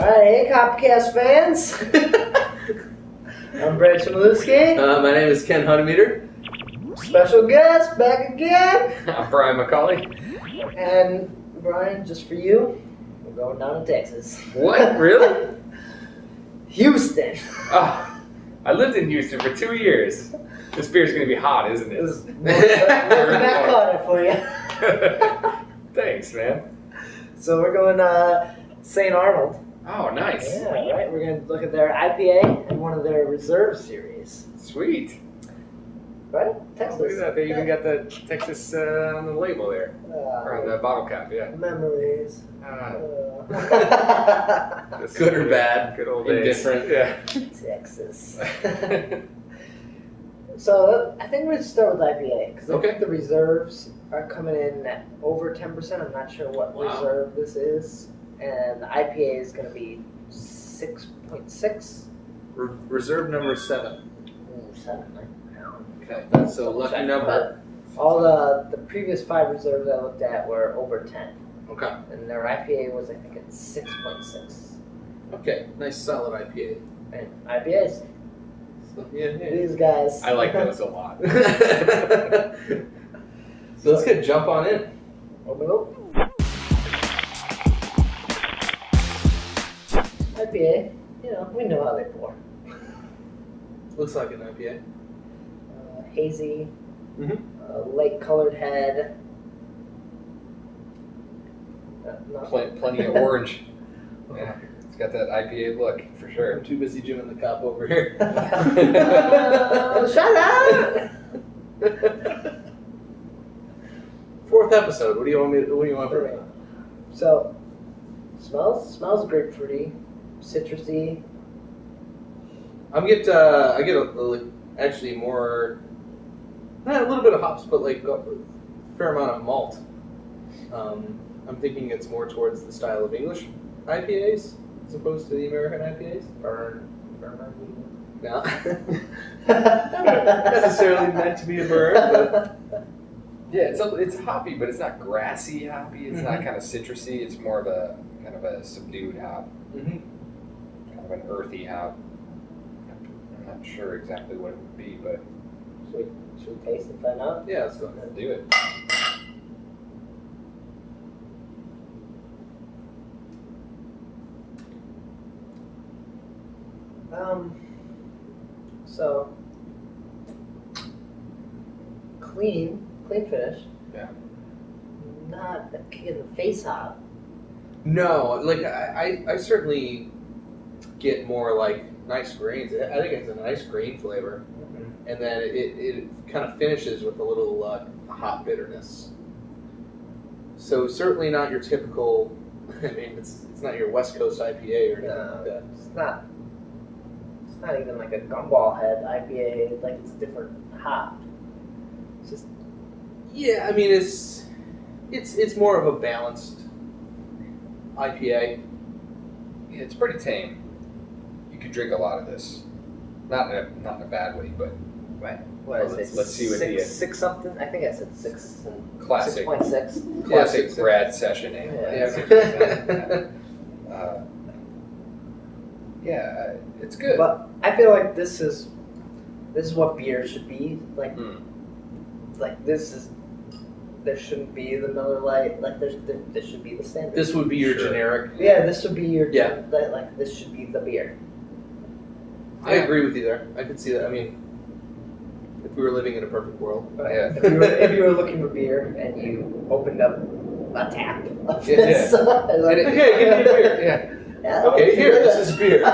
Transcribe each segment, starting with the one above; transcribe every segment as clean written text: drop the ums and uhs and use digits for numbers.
Alright, hey HopCast fans. I'm Brad Chmielewski. My name is Ken Hunnemeder. Special guest back again. I'm Brian McCauley. And Brian, just for you, we're going down to Texas. What? Really? Houston. Oh, I lived in Houston for 2 years. This beer's going to be hot, isn't it? Matt caught it for you. Thanks, man. So we're going Saint Arnold. Oh, nice. Yeah, right. We're going to look at their IPA and one of their reserve series. Sweet. Right? Texas. Look at that. They even got the Texas on the label there. Or on the bottle cap, yeah. Memories. Good or bad? Good old days. Indifferent. Yeah. Texas. So I think we're going to start with IPA because I think the reserves are coming in at over 10%. I'm not sure what reserve this is. And the IPA is going to be 6.6. Reserve number 7. Ooh, 7, right? Okay, that's a lucky number. All the previous 5 reserves I looked at were over 10. Okay. And their IPA was, I think, at 6.6. Okay, nice solid IPA. And IPAs. So, yeah. These guys. I like those a lot. So let's get jump on in. Open up. IPA, we know how they pour. Looks like an IPA. Hazy, light-colored head. Plenty of orange. Yeah, it's got that IPA look for sure. I'm too busy jimming the cup over here. Shut up! 4th episode. What do you want from me? So, smells grapefruity, citrusy. I get actually more, not a little bit of hops, but like a fair amount of malt. I'm thinking it's more towards the style of English IPAs as opposed to the American IPAs. Burn. No. Not necessarily meant to be a burn, but yeah, it's hoppy, but it's not grassy hoppy. It's not kind of citrusy. It's more of a kind of a subdued hop, kind of an earthy hop. I'm not sure exactly what it would be, but Should we taste and find out? yeah, let's go. do it. So clean finish. Yeah. Not a kick in the face hop. No, like I certainly get more like nice grains. I think it's a nice grain flavor, and then it kind of finishes with a little hop bitterness. So certainly not your typical. I mean, it's not your West Coast IPA or anything like that. It's not even like a gumball head IPA. Like it's a different hop. It's just Yeah, I mean it's more of a balanced IPA. Yeah, it's pretty tame. You could drink a lot of this, not in a bad way, but what is it? let's see what six something. I think I said 6 and Classic. 6.6. classic Brad session. Yeah, it's good. But I feel like this is what beer should be like. Like there shouldn't be the Miller Lite. Like this should be the standard. This would be your generic. Yeah, this would be your Yeah. this should be the beer. I agree with you there. I could see that. I mean, if we were living in a perfect world. Yeah. If you were looking for beer and you opened up a tap of Yeah. this, like, Okay, give me a beer. yeah, Okay, here, this is beer.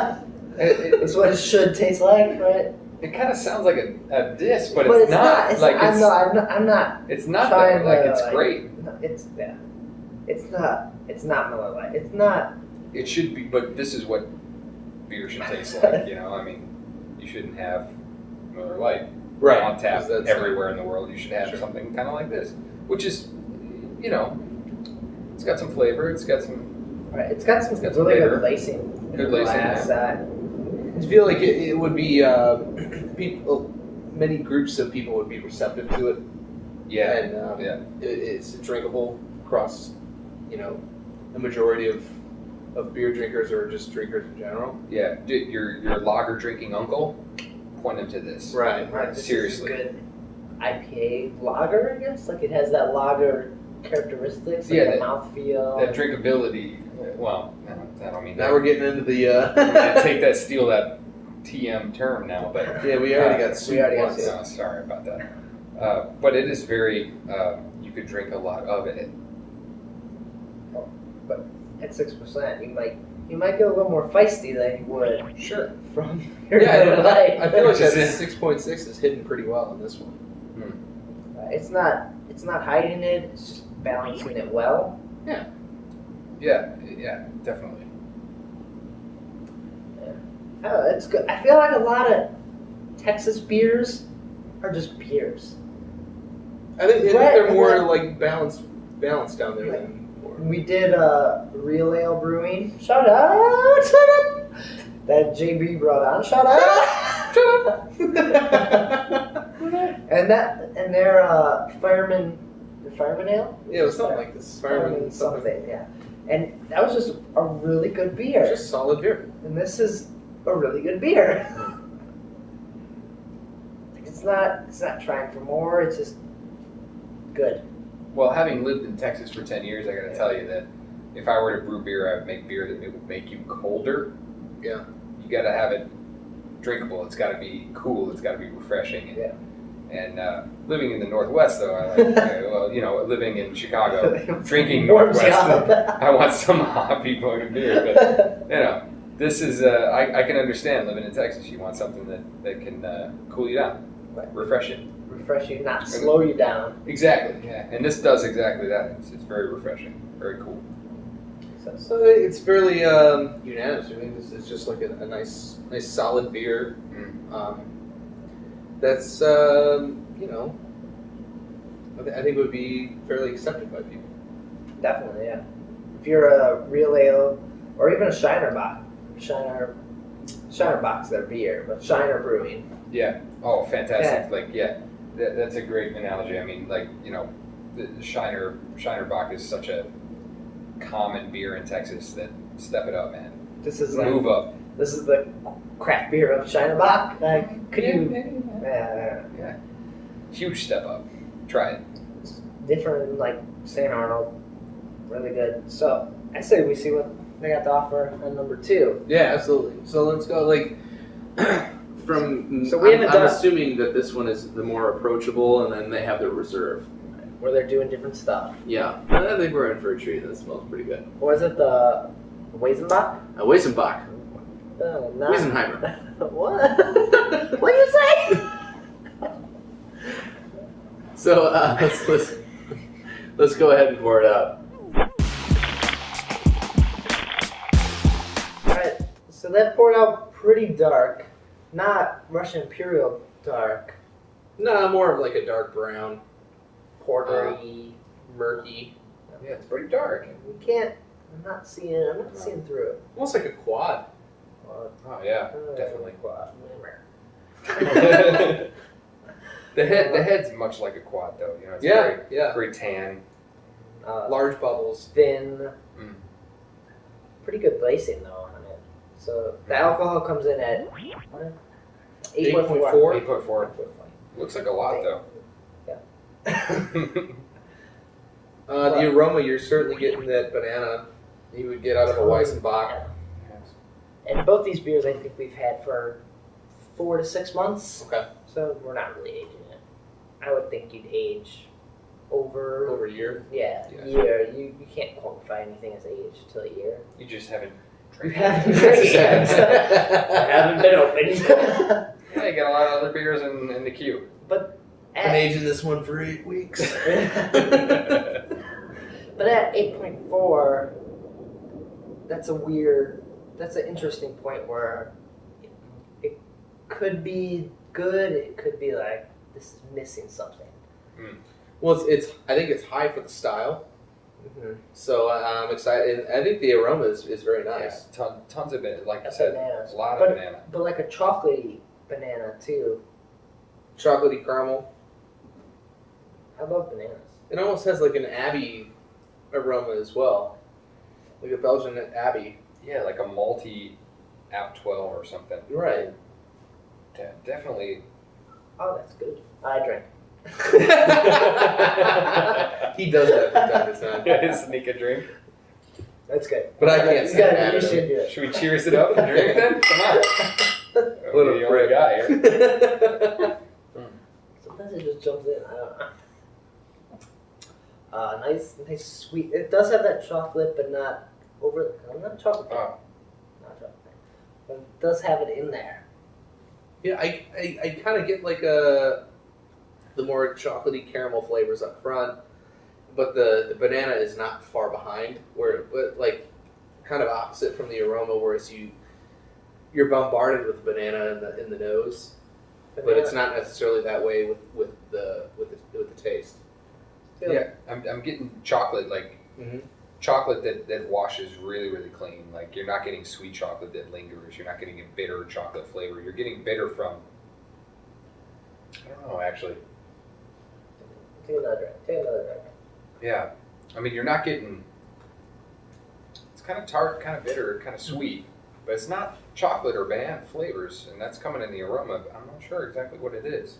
It's what it should taste like, right? It kind of sounds like a diss, but But it's not. It's like not. I'm not. It's not trying though. Like to, it's like, great. It's not. It's not Miller Lite. It's not. It should be, but this is what beer should taste like. I mean, you shouldn't have Miller Lite on tap everywhere in the world. You should have something kind of like this, which is, it's got some flavor. It's got some. Right. It's got some really good lacing. Good lacing. I feel like it would be people. Many groups of people would be receptive to it. Yeah, and it's drinkable across, a majority of of beer drinkers or just drinkers in general. Yeah, your lager drinking uncle, point him to this. Right. This Seriously. is a good IPA lager, I guess. Like it has that lager characteristics, like Yeah, the mouthfeel. That drinkability. Well, I don't mean Now that. we're getting into the. Steal that TM term now, but Yeah, we already got soup once. No, sorry about that. But it is very. You could drink a lot of it. But at 6%, you might get a little more feisty than you would Sure. from your Yeah, light. I feel like that 6.6 is hidden pretty well in this one. It's not hiding it. It's just balancing it well. Yeah, definitely. Oh, it's good. I feel like a lot of Texas beers are just beers. I think they're more like balanced down there Right. than more. We did Real Ale Brewing. Shout out! That JB brought on. Shout out! and their Fireman Ale. Yeah, it was something like this. Fireman something. Yeah, and that was just a really good beer. Just solid beer. And this is a really good beer. It's not trying for more. It's just good. Well, having lived in Texas for 10 years, I got to tell you that if I were to brew beer, I would make beer that would make you colder. Yeah. You got to have it drinkable. It's got to be cool. It's got to be refreshing. Yeah. And living in the Northwest, though, I like, living in Chicago, drinking Warms Northwest, you up. I want some hoppy fucking beer. But, this is, I can understand living in Texas. You want something that can cool you down, Right. refreshing. Refreshing, not slow you down. Exactly, yeah. And this does exactly that. It's very refreshing, very cool. So it's fairly unanimous. I mean, it's just like a nice solid beer. That's I think would be fairly accepted by people. Definitely, yeah. If you're a Real Ale or even a Shinerbock, Shinerbock's their beer, but Shiner Brewing. Yeah. Oh, fantastic. Yeah. That's a great analogy. I mean, the Shinerbach is such a common beer in Texas that step it up, man. This is Move up. This is the craft beer of Shinerbock. Like, could you? Yeah. Huge step up. Try it. It's different, like Saint Arnold. Really good. So I say we see what they got to offer on number 2. Yeah, absolutely. So let's go from. So we haven't I'm done- assuming that this one is the more approachable, and then they have the reserve. Where they're doing different stuff. Yeah, I think we're in for a treat. This smells pretty good. Was it the Weizenbock? Weizenbock. No. Weisenheimer. What? What did you say? So let's go ahead and pour it out. Alright, so that poured out pretty dark. Not Russian Imperial dark. No, more of like a dark brown, Portery. murky, Yeah, it's pretty dark. We can't. I'm not seeing through it. almost like a quad. Oh, yeah. Definitely. Quad. The head's much like a quad, though. It's very tan. Large bubbles. Thin. Mm. Pretty good lacing though on it. So the alcohol comes in at 8.4. 8.4. Looks like a lot, though. The aroma, you're certainly getting that banana you would get out of a Weizenbock. And both these beers I think we've had for 4 to 6 months. Okay. So we're not really aging it. I would think you'd age over a year. Yeah, Yeah. year. You can't qualify anything as age till a year. You just haven't You drank haven't drank yet. Haven't been opened. Yeah, you got a lot of other beers in the queue. But Been aging this one for 8 weeks. But at 8.4, that's an interesting point where it could be good, it could be like, this is missing something. Well, I think it's high for the style, Mm-hmm. so I'm excited. I think the aroma is very nice. Yeah, tons of it. Like I said, Bananas. a lot of banana. But like a chocolatey banana too. Chocolatey caramel. I love bananas. It almost has like an Abbey aroma as well. Like a Belgian Abbey. Yeah, like a malty App 12 or something. Right. Definitely. Oh, that's good. I drink. He does that from time to time. Yeah, sneak a drink. That's good. But I can't say that. You should do it. Should we cheers it up and drink then? Come on. Little the only guy here. Sometimes it just jumps in. I don't know. Nice sweet. It does have that chocolate, but not over. Not chocolate. Oh. Not chocolate. But it does have it in there. Yeah, I kind of get like the more chocolately caramel flavors up front, but the banana is not far behind. But like kind of opposite from the aroma, whereas you're bombarded with banana in the nose, but it's not necessarily that way with the taste. Yeah, I'm getting chocolate chocolate that washes really, really clean. Like you're not getting sweet chocolate that lingers. You're not getting a bitter chocolate flavor. You're getting bitter from, I don't know, actually. Take another drink. Yeah. I mean, you're not getting, it's kind of tart, kind of bitter, kind of sweet, but it's not chocolate or banana flavors, and that's coming in the aroma. I'm not sure exactly what it is.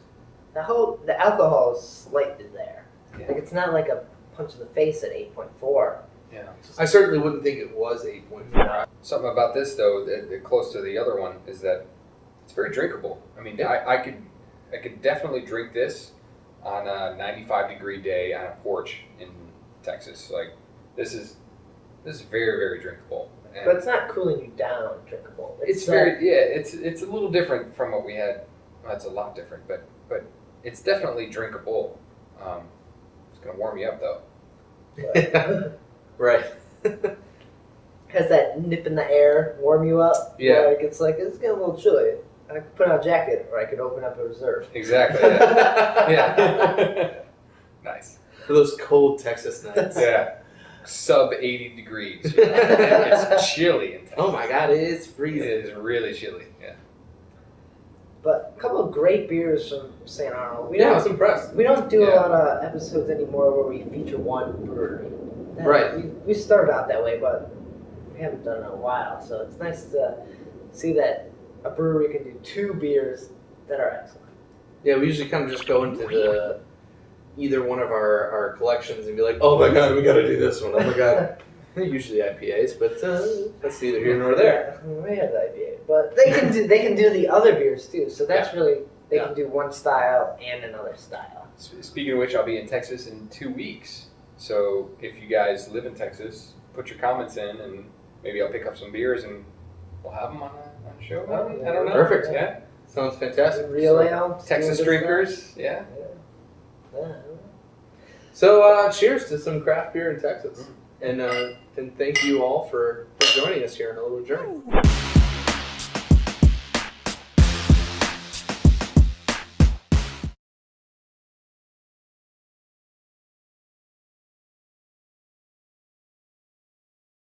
The alcohol is slightly there. Yeah. Like it's not like a punch in the face at 8.4. Yeah. I certainly wouldn't think it was 8.5. Something about this though, that close to the other one, is that it's very drinkable. I mean, Yeah. I could definitely drink this on a 95-degree day on a porch in Texas. Like this is very, very drinkable. And But it's not cooling you down drinkable. it's a little different from what we had. Well, it's a lot different, but it's definitely drinkable. It's gonna warm you up though. Right. Has that nip in the air warm you up? Yeah. Like it's getting a little chilly. I could put on a jacket, or I could open up a reserve. Exactly. Yeah. Yeah. Nice. For those cold Texas nights. Yeah. Sub 80 degrees. You know? It's chilly in Texas. Oh my God, it is It freezing. is really chilly. Yeah. But a couple of great beers from Saint Arnold. I was impressed. We don't do a Yeah. lot of episodes anymore where we feature one brewery. Right. We started out that way, but we haven't done it in a while. So it's nice to see that a brewery can do two beers that are excellent. Yeah, we usually kind of just go into either one of our collections and be like, oh my God, we got to do this one. Oh my God. Usually IPAs, but that's neither here nor there. Yeah, we have the IPA, but they can do the other beers too. So that's really they can do one style and another style. Speaking of which, I'll be in Texas in 2 weeks. So if you guys live in Texas, put your comments in, and maybe I'll pick up some beers and we'll have them on a show. Maybe? I don't know. Perfect. Yeah. Sounds fantastic. Real ale, Texas drinkers. Yeah. Yeah. So cheers to some craft beer in Texas. And thank you all for joining us here on A Little Journey.